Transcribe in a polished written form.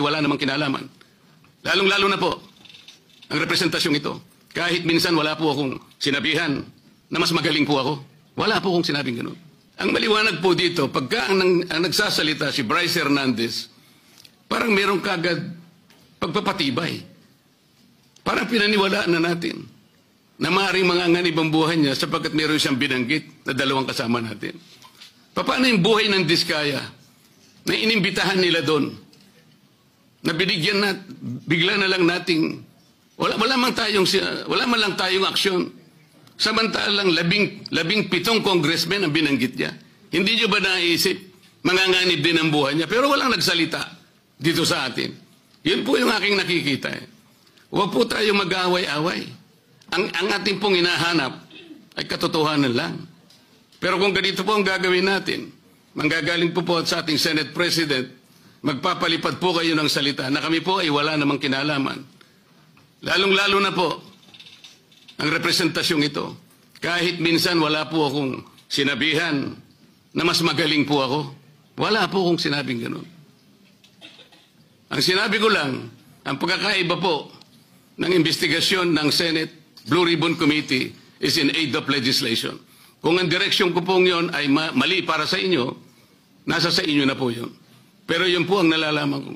ay wala namang kinalaman. Lalong-lalo na po ang representasyong ito. Kahit minsan wala po akong sinabihan na mas magaling po ako. Wala po akong sinabing ganun. Ang maliwanag po dito, pagka ang nagsasalita si Bryce Hernandez, parang merong kagad pagpapatibay. Parang pinaniwalaan na natin na maaaring manganganib ang buhay niya sapagkat meron siyang binanggit na dalawang kasama natin. Paano yung buhay ng Diskaya na inimbitahan nila doon? Na binigyan na, bigla na lang nating, wala man lang tayong aksyon. Samantalang 17 congressmen ang binanggit niya. Hindi niyo ba naisip, manganganib din ang buhay niya? Pero walang nagsalita dito sa atin. Yun po yung aking nakikita. Huwag po tayong mag-away-away. Ang ating pong hinahanap ay katotohanan lang. Pero kung ganito po ang gagawin natin, manggagaling po sa ating Senate President, magpapalipad po kayo ng salita na kami po ay wala namang kinalaman. Lalong-lalo na po ang representasyong ito. Kahit minsan wala po akong sinabihan na mas magaling po ako. Wala po akong sinabing ganun. Ang sinabi ko lang, ang pagkakaiba po ng investigasyon ng Senate Blue Ribbon Committee is in aid of legislation. Kung ang direksyon ko pong yun ay mali para sa inyo, nasa sa inyo na po yun. Pero yun po ang nalalaman ko.